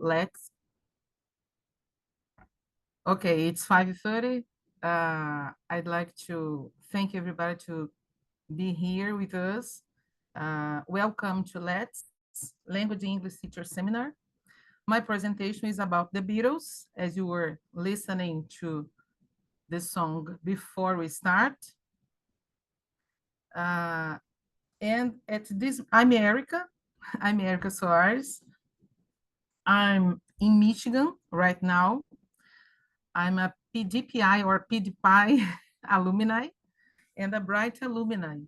Let's. Okay, it's 5:30. I'd like to thank everybody to be here with us. Welcome to Let's Language English Teacher Seminar. My presentation is about the Beatles, as you were listening to the song before we start. And at this, I'm Érika. I'm Érika Soares. I'm in Michigan right now. I'm a PDPI or PDPI alumni and a bright alumni,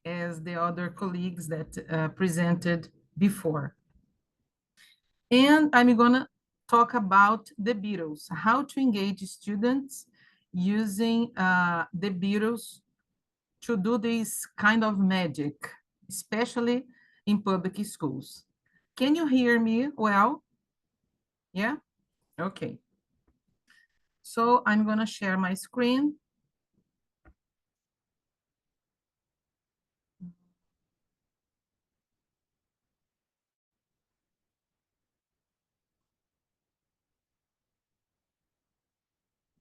as the other colleagues that presented before. And I'm gonna talk about the Beatles, how to engage students using the Beatles to do this kind of magic, especially in public schools. Can you hear me well? Yeah? Okay. So I'm gonna share my screen.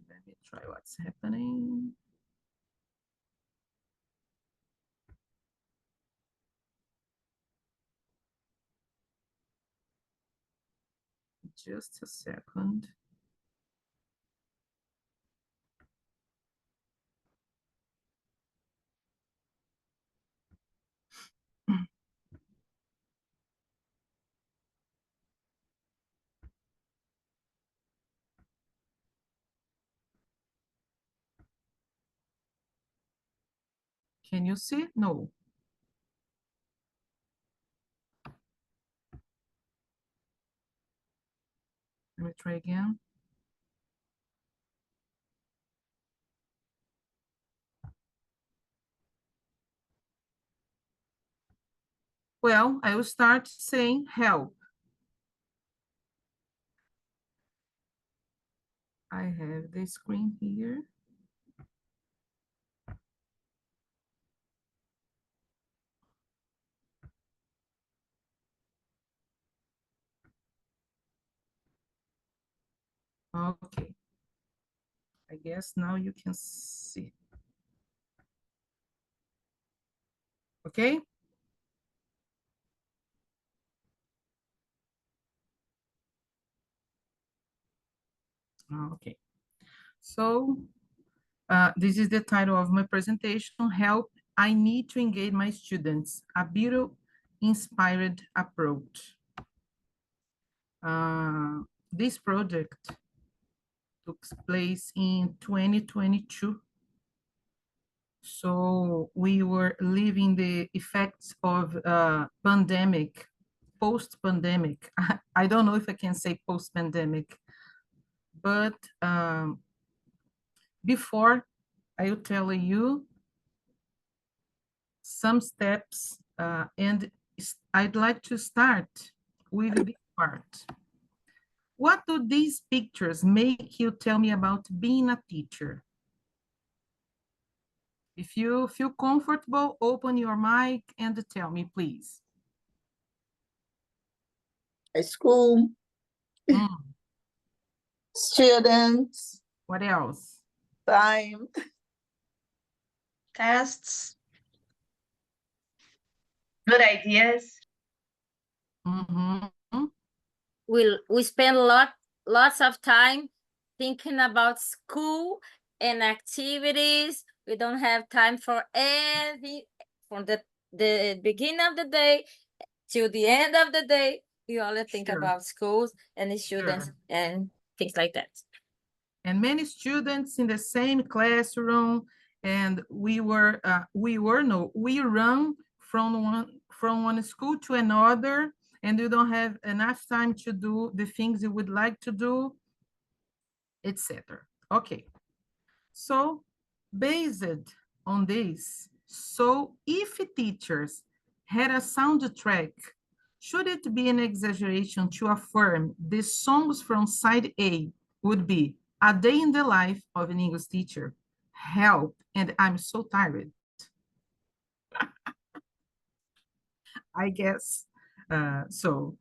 Let me try what's happening. Just a second. Can you see? No. Let me try again. Well, I will start saying help. I have the screen here. Okay. I guess now you can see. Okay? Okay. So this is the title of my presentation, Help, I Need to Engage My Students, a Beatles-inspired approach. This project took place in 2022. So we were living the effects of pandemic, post-pandemic. I don't know if I can say post-pandemic, but before I will tell you some steps, and I'd like to start with this part. What do these pictures make you tell me about being a teacher? If you feel comfortable, open your mic and tell me, please. A school, students, What else? time, tests, good ideas. We spend lots of time thinking about school and activities. We don't have time for anything from the beginning of the day till the end of the day. We only think about schools and the students and things like that. And many students in the same classroom, and we run from one school to another, and you don't have enough time to do the things you would like to do, etc. Okay, so based on this, so if teachers had a soundtrack, should it be an exaggeration to affirm the songs from side A would be A Day in the Life of an English Teacher, Help, and I'm So Tired? I guess so.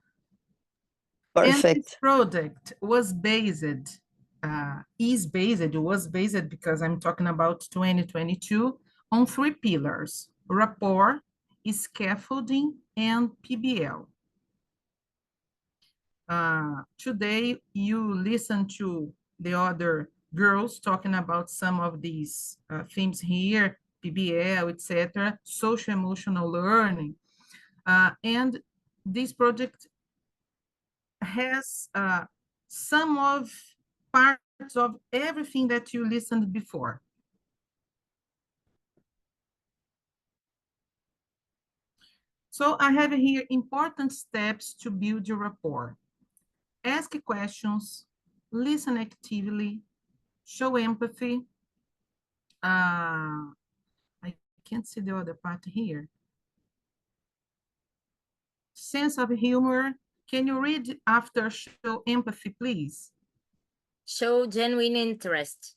And this Perfect. project was based, was based because I'm talking about 2022, on 3 pillars: rapport, scaffolding, and PBL. Today, you listen to the other girls talking about some of these themes here, PBL, etc., social emotional learning. And this project has some of parts of everything that you listened before. So I have here important steps to build your rapport. Ask questions, listen actively, show empathy. I can't see the other part here. Sense of humor. Can you read after show empathy, please? Show genuine interest.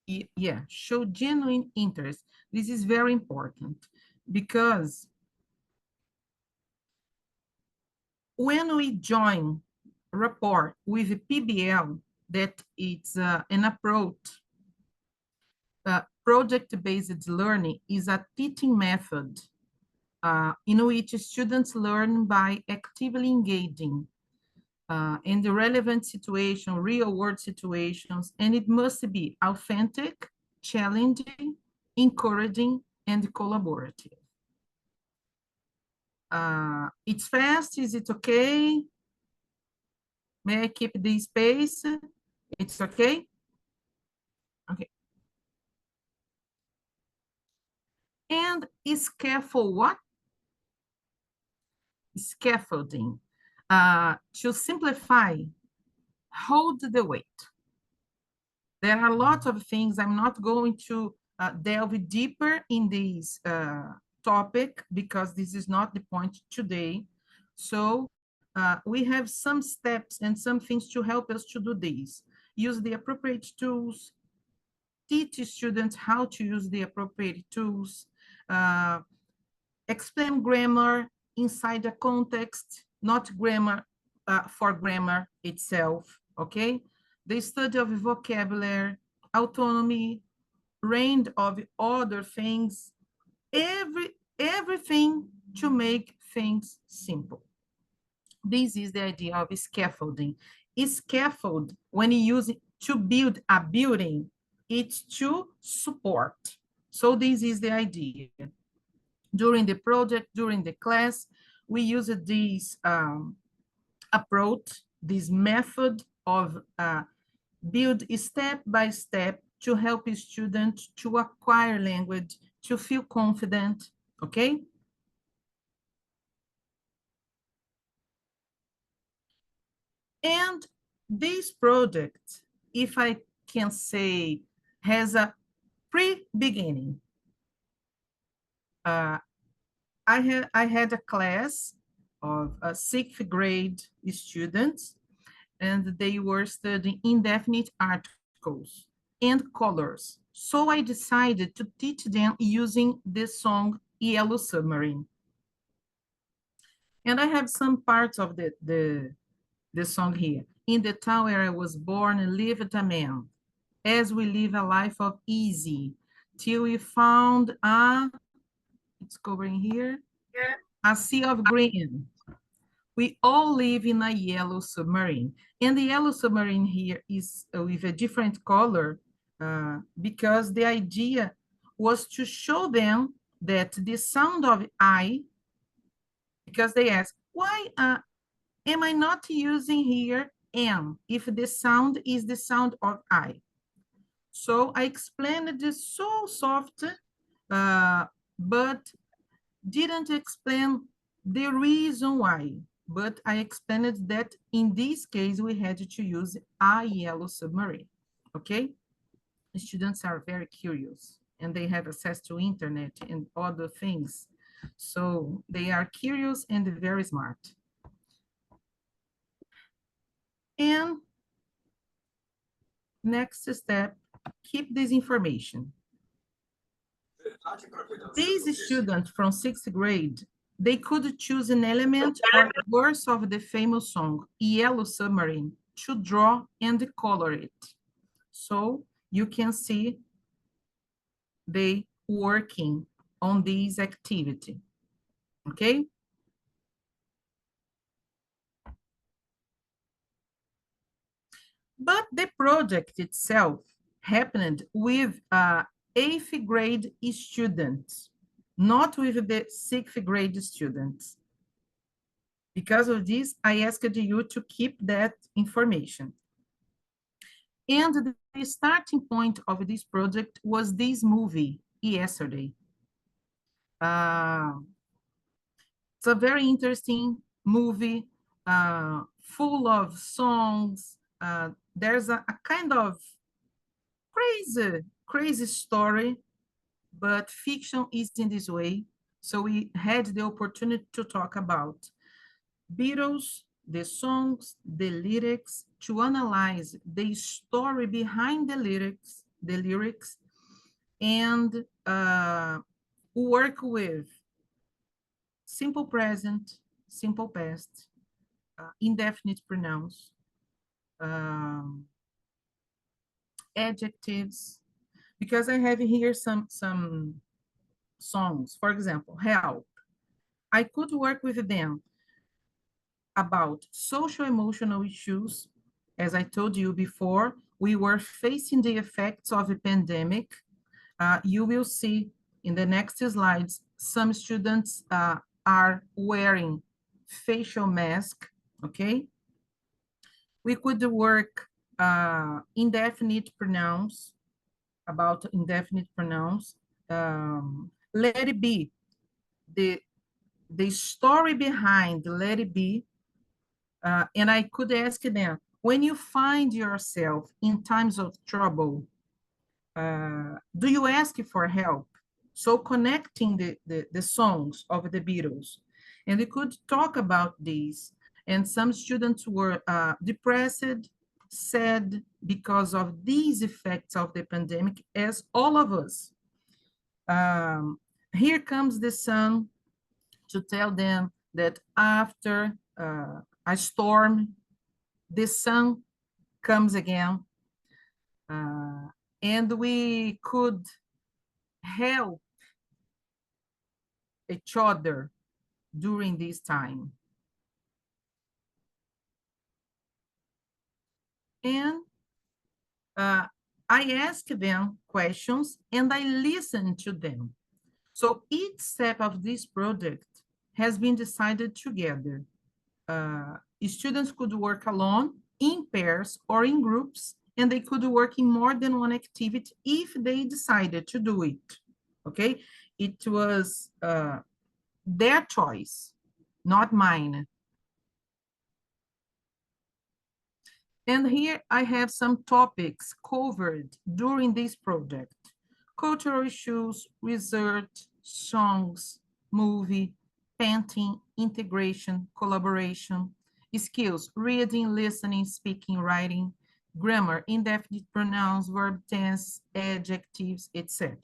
Yeah, show genuine interest. This is very important because when we join rapport with the PBL, that it's an approach, project-based learning is a teaching method in which students learn by actively engaging in the relevant situation, real-world situations, and it must be authentic, challenging, encouraging, and collaborative. It's fast, is it okay? May I keep the space? It's okay? Okay. And scaffold what? Scaffolding. To simplify, hold the weight. There are a lot of things. I'm not going to delve deeper in this topic because this is not the point today. So we have some steps and some things to help us to do this. Use the appropriate tools, teach students how to use the appropriate tools, explain grammar inside a context, not grammar for grammar itself, okay? The study of vocabulary, autonomy, range of other things, everything to make things simple. This is the idea of scaffolding. Scaffold, when you use it to build a building, it's to support. So this is the idea. During the project, during the class, we use this approach, this method of build step by step to help students to acquire language, to feel confident, okay? And this project, if I can say, has a pre-beginning. I had a class of 6th grade students, and they were studying indefinite articles and colors. So I decided to teach them using the song Yellow Submarine. And I have some parts of the song here. In the town where I was born, lived a man, as we live a life of easy, till we found it's covering here, a sea of green. We all live in a yellow submarine. And the yellow submarine here is with a different color because the idea was to show them that the sound of I, because they ask, why am I not using here am if the sound is the sound of I? So I explained this so soft, but didn't explain the reason why. But I explained that in this case, we had to use a yellow submarine, okay? The students are very curious and they have access to internet and other things. So they are curious and very smart. And next step, keep this information. These students from 6th grade, They could choose an element or verse of the famous song, Yellow Submarine, to draw and color it. So you can see they working on this activity, okay? But the project itself happened with 8th grade students, not with the 6th grade students. Because of this, I asked you to keep that information. And the starting point of this project was this movie, Yesterday. It's a very interesting movie, full of songs. There's a kind of crazy story, but fiction is in this way. So we had the opportunity to talk about Beatles, the songs, the lyrics, to analyze the story behind the lyrics, and work with simple present, simple past, indefinite pronouns, adjectives, because I have here some songs. For example, help. I could work with them about social emotional issues. As I told you before, we were facing the effects of a pandemic. You will see in the next slides, some students are wearing facial mask, okay? We could work indefinite pronouns, about indefinite pronouns. Let it be, the story behind let it be, and I could ask them, when you find yourself in times of trouble, do you ask for help? So connecting the songs of the Beatles. And we could talk about these. And some students were depressed, sad because of these effects of the pandemic, as all of us. Here comes the sun, to tell them that after a storm, the sun comes again. And we could help each other during this time. And I asked them questions and I listened to them. So each step of this project has been decided together. Students could work alone, in pairs, or in groups, and they could work in more than one activity if they decided to do it, okay? It was their choice, not mine. And here I have some topics covered during this project: cultural issues, research, songs, movie, painting, integration, collaboration, skills, reading, listening, speaking, writing, grammar, indefinite pronouns, verb tense, adjectives, etc.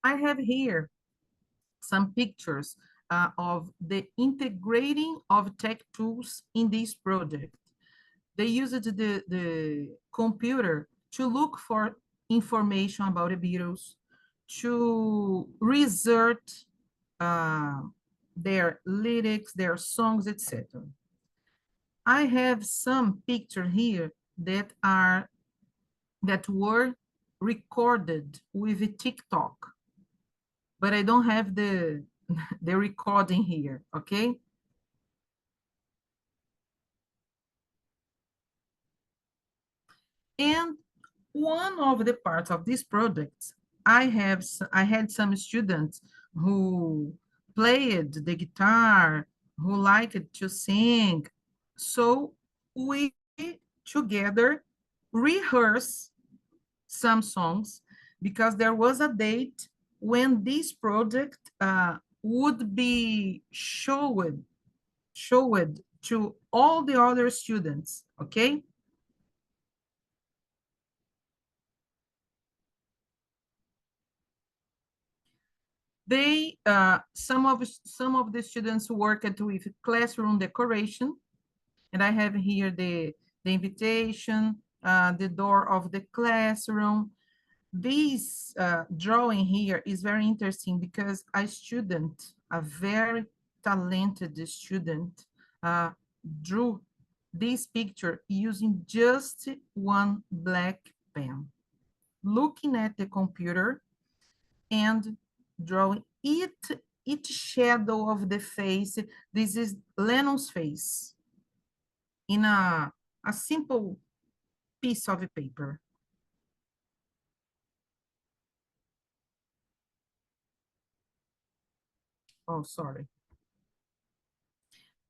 I have here some pictures of the integrating of tech tools in this project. They used the computer to look for information about the Beatles, to research their lyrics, their songs, etc. I have some pictures here that were recorded with a TikTok, but I don't have the recording here, okay? And one of the parts of this project, I had some students who played the guitar, who liked to sing. So we together rehearse some songs, because there was a date when this project would be showed to all the other students, okay? They, some of the students worked with classroom decoration, and I have here the invitation, the door of the classroom. This drawing here is very interesting because a student, a very talented student, drew this picture using just one black pen, looking at the computer and drawing each shadow of the face. This is Lennon's face in a simple piece of paper. Oh, sorry.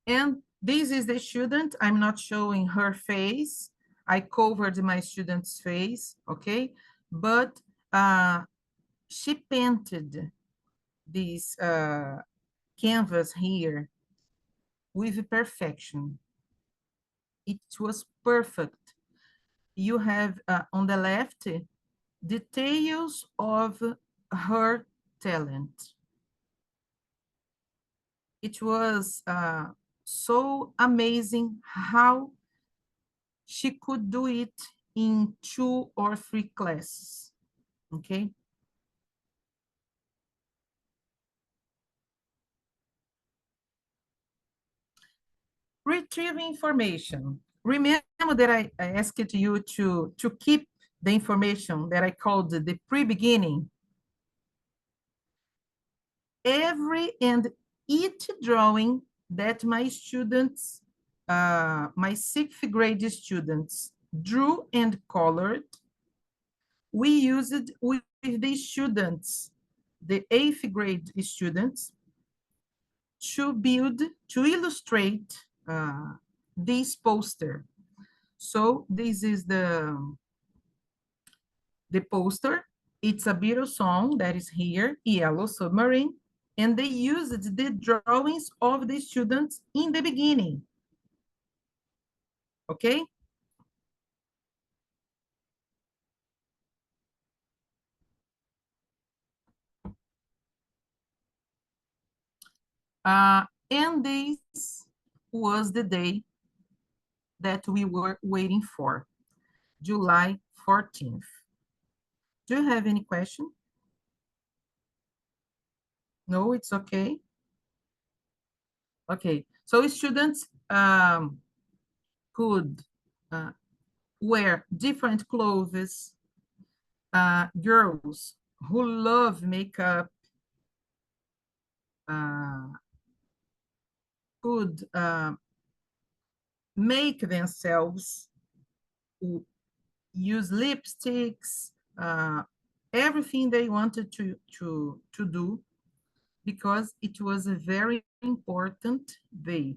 And this is the student. I'm not showing her face. I covered my student's face, okay? But she painted this canvas here with perfection. It was perfect. You have on the left details of her talent. It was so amazing how she could do it in 2 or 3 classes, okay? Retrieve information. Remember that I asked you to keep the information that I called the pre-beginning. Every and each drawing that my students, my 6th grade students drew and colored, we used with the students, the 8th grade students, to build, to illustrate this poster. So this is the poster. It's a Beatles song that is here, Yellow Submarine, and they used the drawings of the students in the beginning. Okay? And this was the day that we were waiting for, July 14th. Do you have any question? No, it's okay. Okay, so students could wear different clothes. Girls who love makeup could make themselves, use lipsticks, everything they wanted to do, because it was a very important day.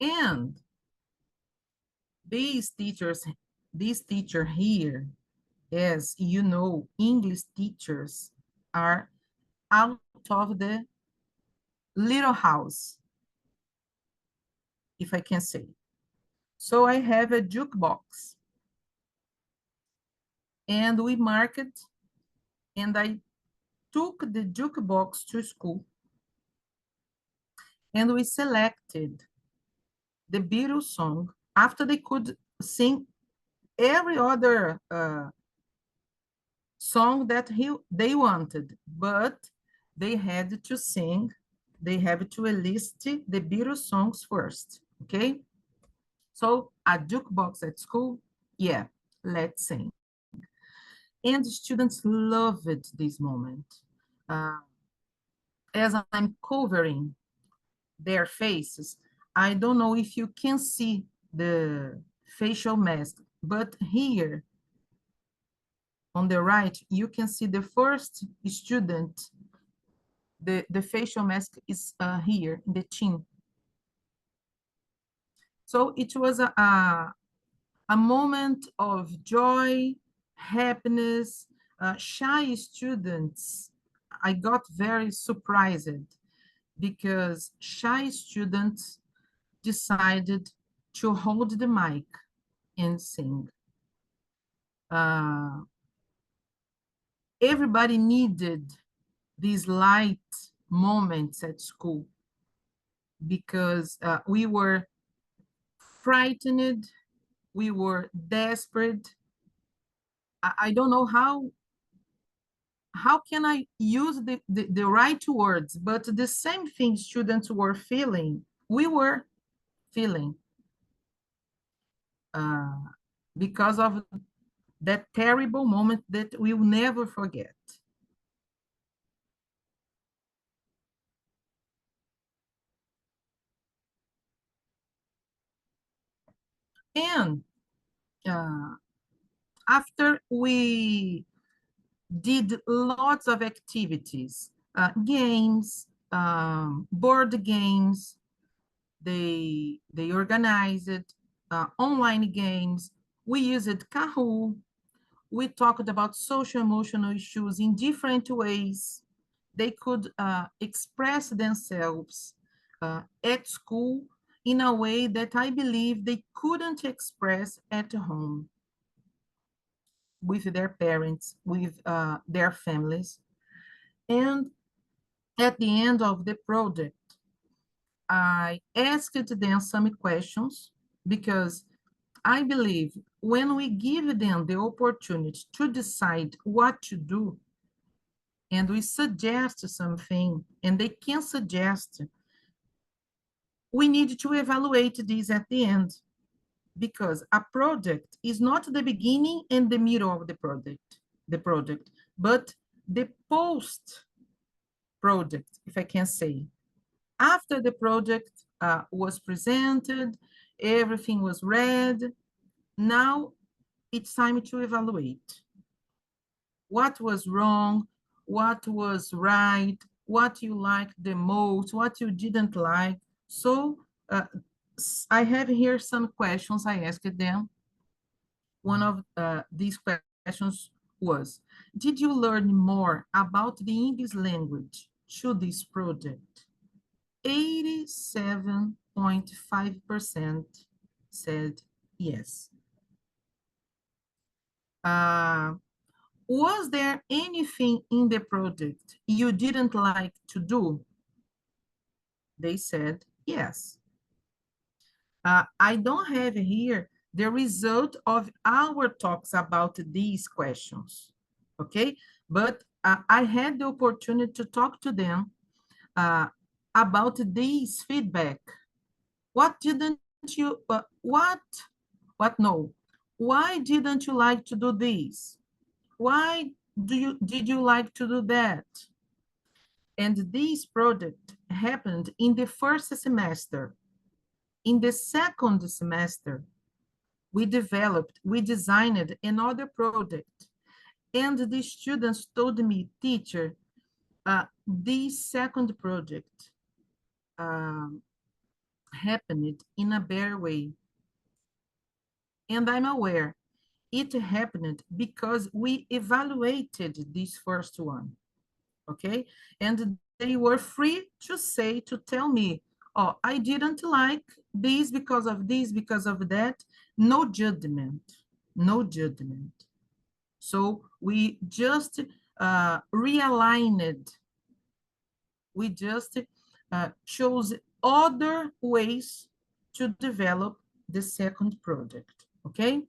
And this teacher here, as you know, English teachers are out of the little house, if I can say. So I have a jukebox, and we marked, and I took the jukebox to school, and we selected the Beatles song after they could sing every other song that they wanted, but they had to sing, they have to list the Beatles songs first, okay? So a jukebox at school, yeah, let's sing. And students loved this moment. As I'm covering their faces, I don't know if you can see the facial mask, but here on the right, you can see the first student. The facial mask is here in the chin. So it was a moment of joy, happiness. Shy students, I got very surprised because shy students decided to hold the mic and sing. Everybody needed these light moments at school because we were frightened, we were desperate. I don't know how can I use the right words, but the same thing students were feeling, we were feeling because of that terrible moment that we will never forget. And after we did lots of activities, games, board games, they organized online games. We used Kahoot. We talked about social emotional issues in different ways. They could express themselves at school in a way that I believe they couldn't express at home with their parents, with their families. And at the end of the project, I asked them some questions because I believe when we give them the opportunity to decide what to do, and we suggest something, and they can suggest, we need to evaluate this at the end, because a project is not the beginning and the middle of the project, but the post project, if I can say. After the project was presented, everything was read, now it's time to evaluate. What was wrong? What was right? What you liked the most? What you didn't like? So I have here some questions I asked them. One of these questions was, did you learn more about the English language through this project? 87.5% said yes. Was there anything in the project you didn't like to do? They said yes. I don't have here the result of our talks about these questions, okay? But I had the opportunity to talk to them about this feedback. What didn't you, no? Why didn't you like to do this? Why did you like to do that? And this project happened in the first semester. In the second semester, we designed another project. And the students told me, teacher, this second project happened in a better way. And I'm aware it happened because we evaluated this first one, okay? And they were free to say, to tell me, oh, I didn't like this because of this, because of that. No judgment, no judgment. So we just realigned, we just chose other ways to develop the second project, okay?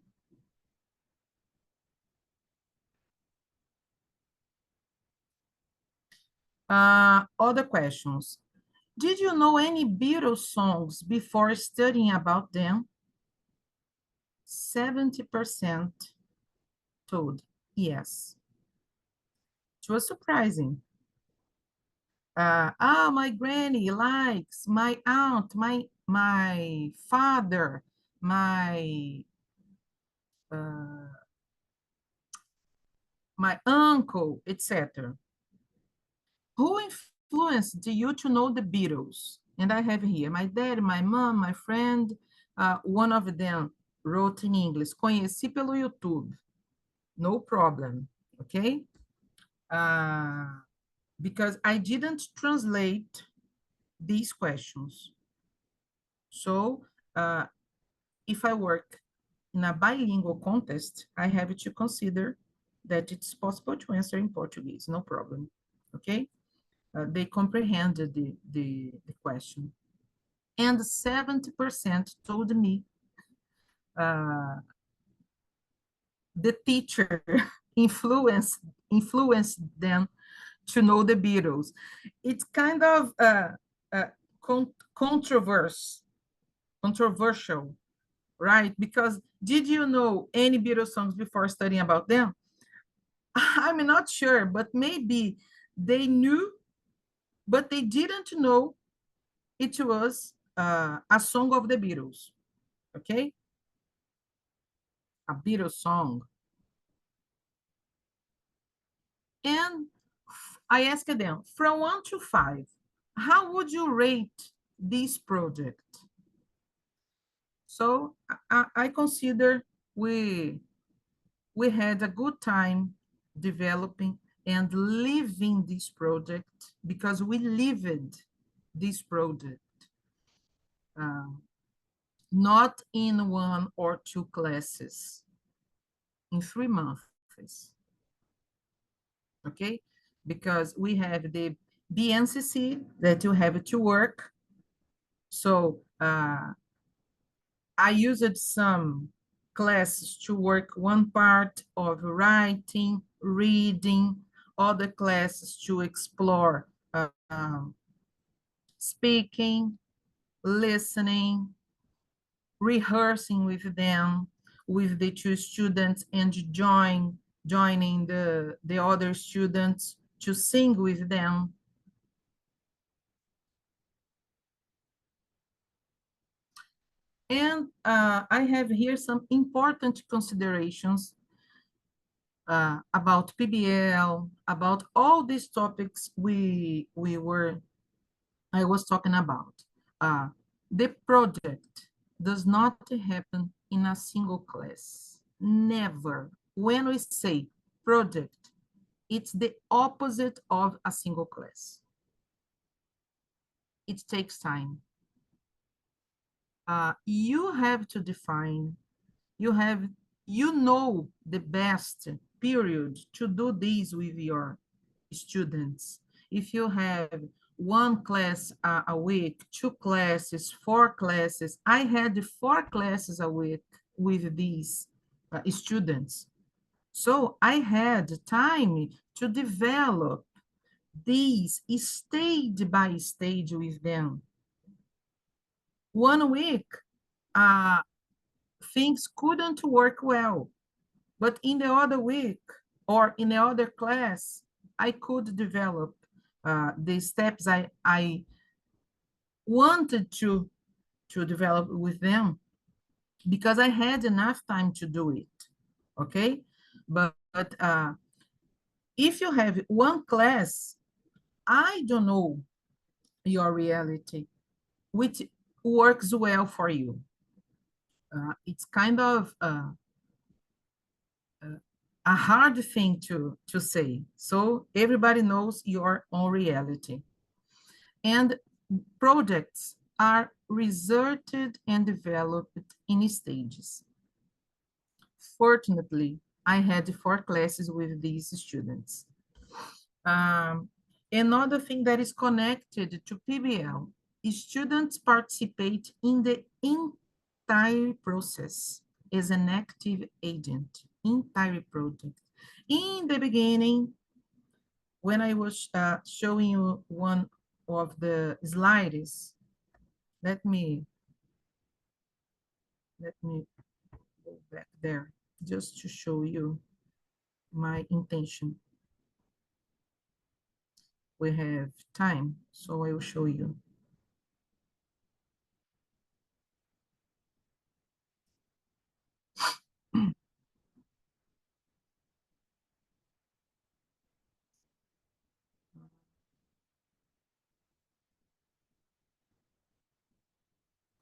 Other questions. Did you know any Beatles songs before studying about them? 70% told yes. It was surprising. My granny likes, my aunt, my father, my uncle, etc. Who influenced you to know the Beatles? And I have here my dad, my mom, my friend. One of them wrote in English, conheci pelo YouTube. No problem, okay? Because I didn't translate these questions. So if I work in a bilingual contest, I have to consider that it's possible to answer in Portuguese, no problem, okay? They comprehended the question. And 70% told me the teacher influenced them to know the Beatles. It's kind of controversial, right? Because did you know any Beatles songs before studying about them? I'm not sure, but maybe they knew, but they didn't know it was a song of the Beatles, okay? A Beatles song. And I asked them, from 1 to 5, how would you rate this project? So I consider we had a good time developing and living this project because we lived this project, not in 1 or 2 classes, in 3 months, okay? Because we have the BNCC that you have to work. So I used some classes to work one part of writing, reading, other classes to explore speaking, listening, rehearsing with them, with the 2 students, and joining the other students to sing with them. And I have here some important considerations about PBL, about all these topics I was talking about. The project does not happen in a single class, never. When we say project, it's the opposite of a single class. It takes time. You have to define, you know the best period to do this with your students. If you have 1 class a week, 2 classes, 4 classes, I had 4 classes a week with these students. So I had time to develop these stage by stage with them. 1 week, things couldn't work well, but in the other week or in the other class, I could develop the steps I wanted to develop with them because I had enough time to do it, okay? But if you have 1 class, I don't know your reality, which works well for you. It's kind of a hard thing to say. So everybody knows your own reality. And projects are researched and developed in stages. Fortunately, I had 4 classes with these students. Another thing that is connected to PBL, students participate in the entire process as an active agent, entire project. In the beginning, when I was showing you one of the slides, let me go back there just to show you my intention. We have time, so I will show you.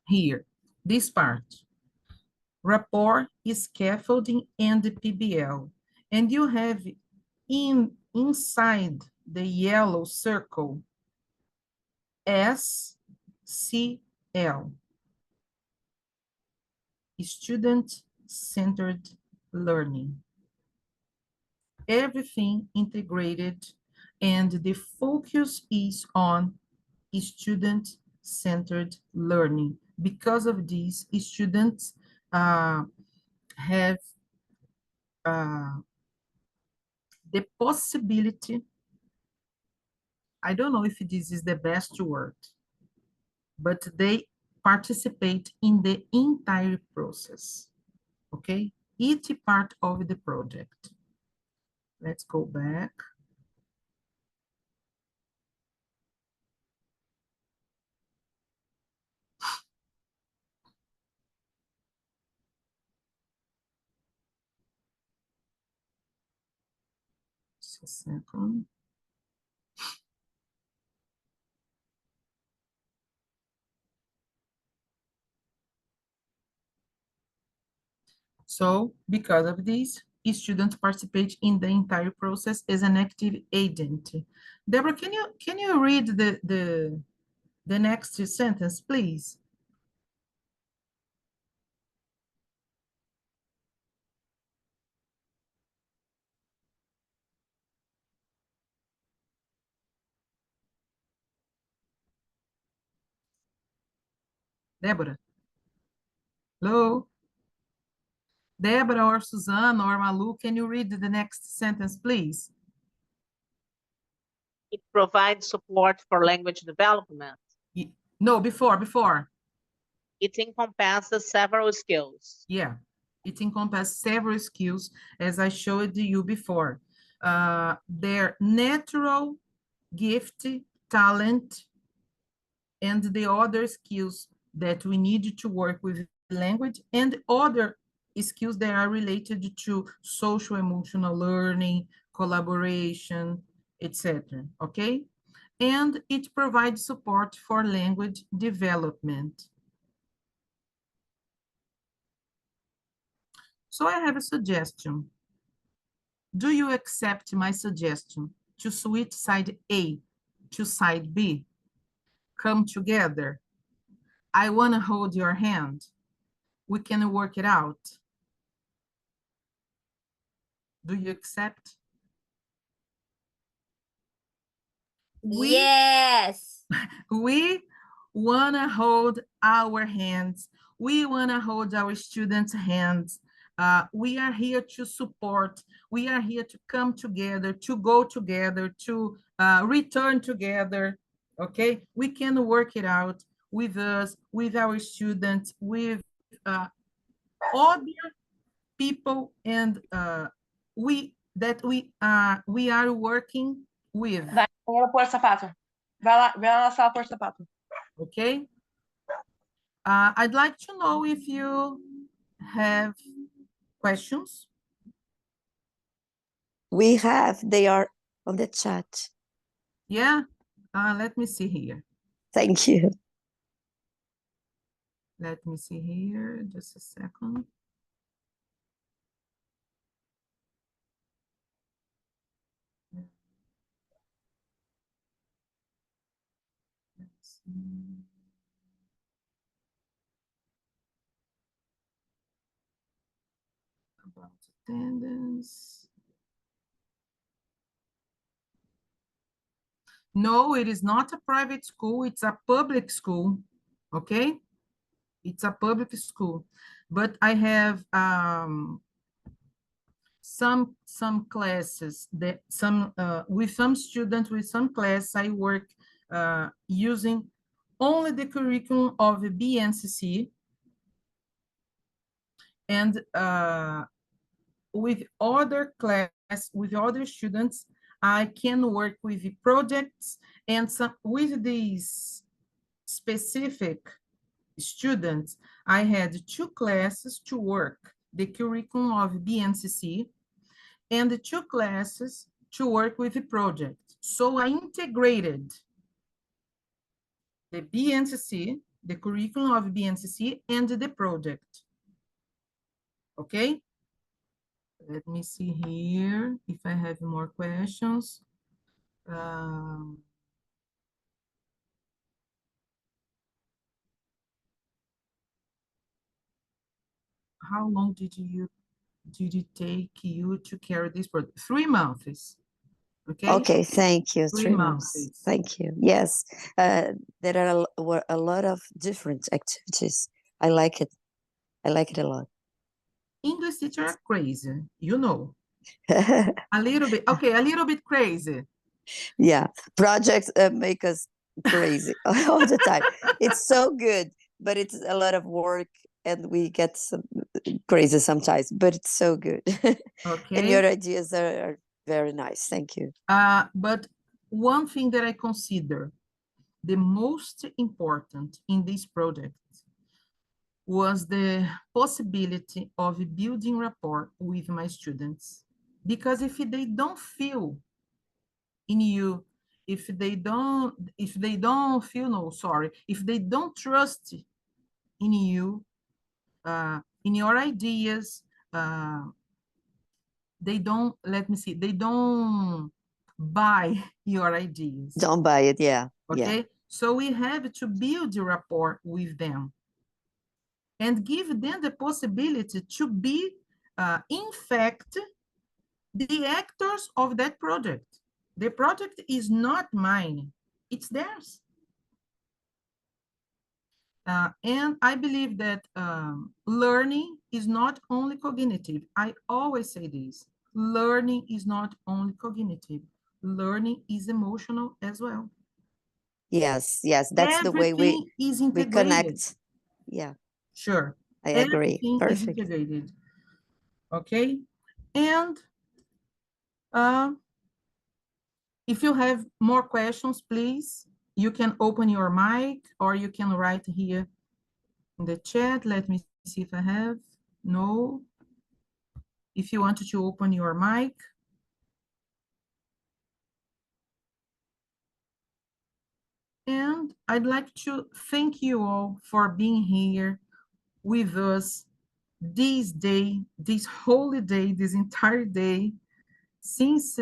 Here, this part, rapport, scaffolding, and the PBL. And you have inside the yellow circle, SCL, student student-centered learning. Everything integrated, and the focus is on student-centered learning. Because of this, students have the possibility, I don't know if this is the best word, but they participate in the entire process, okay? Each part of the project. Let's go back. Just a second. So because of this, students participate in the entire process as an active agent. Deborah, can you read the next sentence, please? Deborah? Hello? Deborah or Suzanne or Malu, can you read the next sentence, please? It provides support for language development. No, before. It encompasses several skills. Yeah, it encompasses several skills, as I showed you before. Their natural gift, talent, and the other skills that we need to work with language, and other skills that are related to social emotional learning, collaboration, etc. Okay? And it provides support for language development. So I have a suggestion. Do you accept my suggestion to switch side A to side B? Come together. I want to hold your hand. We can work it out. Do you accept? Yes. We want to hold our hands. We want to hold our students' hands. We are here to support. We are here to come together, to go together, to return together, okay? We can work it out with us, with our students, with other people, and we are working with. Vai ela pôr sapato. Vai lá na sala pôr sapato. Okay. I'd like to know if you have questions. We have, they are on the chat. Yeah, let me see here. Thank you. Let me see here, just a second. Let's see. About attendance. No, it is not a private school, it's a public school, okay? It's a public school, but I have some classes that with some students, with some class, I work using only the curriculum of the BNCC, and with other class, with other students, I can work with the projects, and some with these specific students, I had 2 classes to work the curriculum of BNCC, and 2 classes to work with the project. So I integrated the BNCC, the curriculum of BNCC, and the project. Okay? Let me see here if I have more questions. how long did it take you to carry this project? 3 months. Okay. Okay, thank you. 3 3 months. months. Thank you. Yes, there are were a lot of different activities. I like it. I like it a lot. English teacher are crazy, you know. A little bit, okay, a little bit crazy. Yeah, projects make us crazy all the time. It's so good, but it's a lot of work and we get some crazy sometimes, but it's so good. And your Okay. ideas are very nice. Thank you. But one thing that I consider the most important in this project was the possibility of building rapport with my students. Because if they don't feel in you, if they don't feel, no, sorry, if they don't trust in you, in your ideas, they don't, let me see, they don't buy your ideas. Don't buy it. Yeah. Okay. Yeah. So we have to build a rapport with them and give them the possibility to be, in fact, the actors of that project. The project is not mine, it's theirs. And I believe that learning is not only cognitive. I always say this. Learning is not only cognitive. Learning is emotional as well. Yes. Yes. That's the way Everything is we integrated. connect. Yeah. Sure. I agree. Everything is Perfect. integrated. Okay. And if you have more questions, please, you can open your mic or you can write here in the chat. Let me see if I have. No. If you wanted to open your mic. And I'd like to thank you all for being here with us this day, this holy day, this entire day, since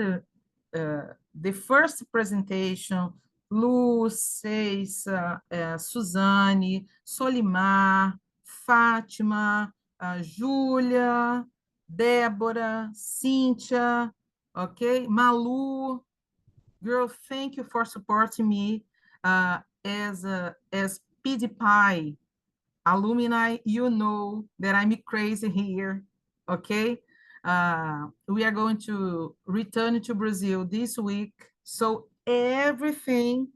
the first presentation. Lu, Seis, Suzane, Solimar, Fátima, Júlia, Débora, Cíntia, okay, Malu. Girl, thank you for supporting me as PDPI alumni. You know that I'm crazy here, okay? We are going to return to Brazil this week, so everything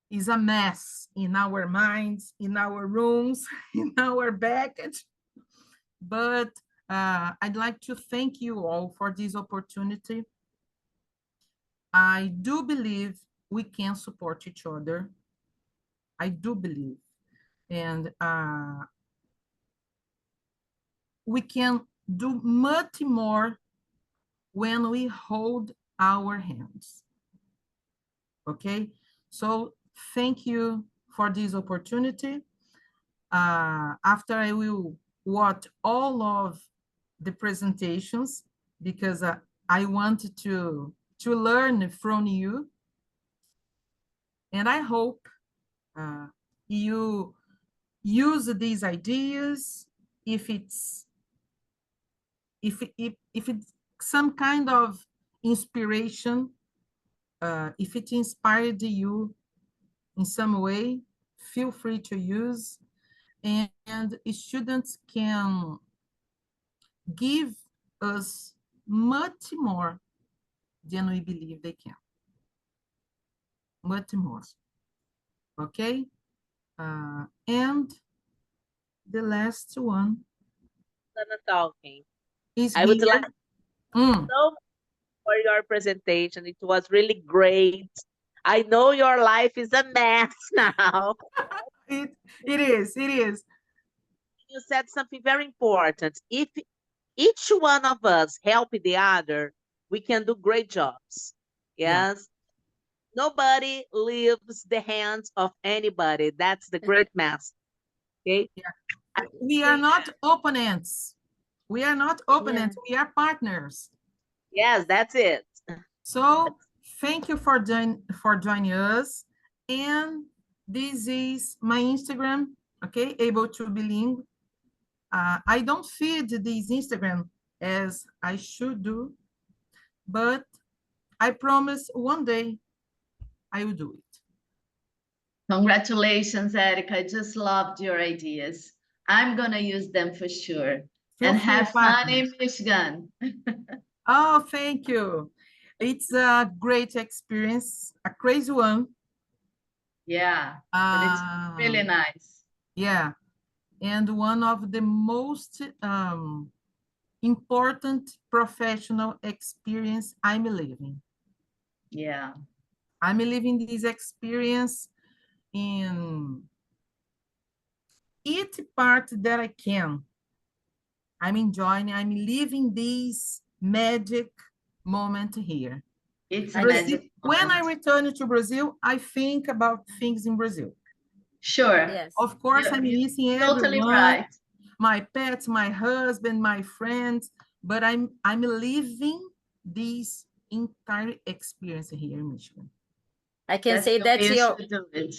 is a mess in our minds, in our rooms, in our baggage. But I'd like to thank you all for this opportunity. I do believe we can support each other. I do believe. And we can do much more when we hold our hands. Okay? So thank you for this opportunity. After I will watch all of the presentations because I want to learn from you. And I hope you use these ideas if it's some kind of inspiration, if it inspired you in some way, feel free to use, and students can give us much more than we believe they can. Much more. Okay? And the last one Done talking. is I would here. like so for your presentation. It was really great. I know your life is a mess now. It is. You said something very important. If each one of us help the other, we can do great jobs. Yeah. Yes. Nobody leaves the hands of anybody. That's the great message. Okay. Yeah. We are not opponents. We are not opponents. We are partners. Yes, that's it. So thank you for joining us. And this is my Instagram, okay? Able to Bilingue. I don't feed this Instagram as I should do, but I promise one day I will do it. Congratulations, Érika. I just loved your ideas. I'm going to use them for sure. Feel And free, have fun Fátima. in Michigan. Oh, thank you. It's a great experience, a crazy one. Yeah, but it's really nice. Yeah, and one of the most important professional experience I'm living. Yeah. I'm living this experience in each part that I can. I'm enjoying, I'm living this magic moment here. It's I a guess- magic When I moment. return to Brazil, I think about things in Brazil. Sure. Yes. Of course, You're I'm missing totally everyone, right. my pets, my husband, my friends, but I'm living this entire experience here in Michigan. I can That's say the that way you your should do it.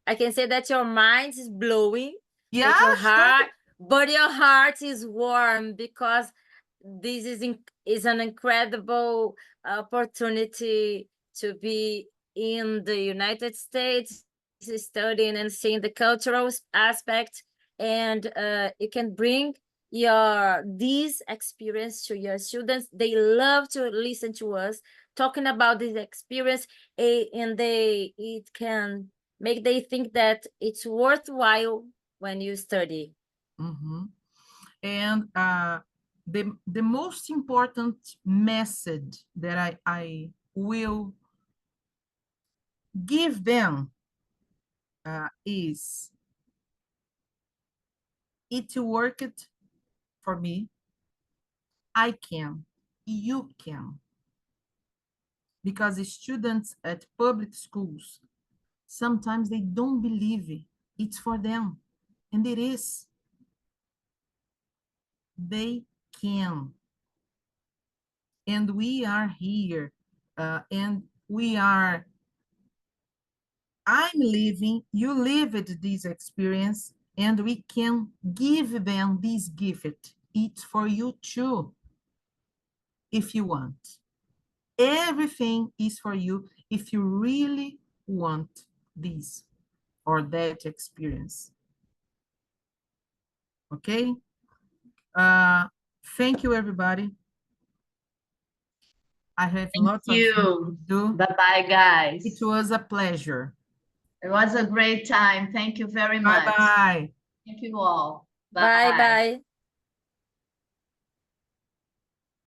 I can say that your mind is blowing, Yeah, but your sure. heart, is warm because this is an incredible opportunity to be in the United States, studying and seeing the cultural aspect, and you can bring this experience to your students. They love to listen to us talking about this experience, and it can make they think that it's worthwhile when you study. Mhm. And the most important message that I will give them is it worked for me. I can, you can. Because the students at public schools, sometimes they don't believe it's for them, and it is. They can. And we are here, and I'm living, you lived this experience, and we can give them this gift. It's for you too, if you want. Everything is for you if you really want this or that experience. Okay? Thank you, everybody. I have lots of things to do. Bye-bye, guys. It was a pleasure. It was a great time. Thank you very much. Bye-bye. Thank you all. Bye bye.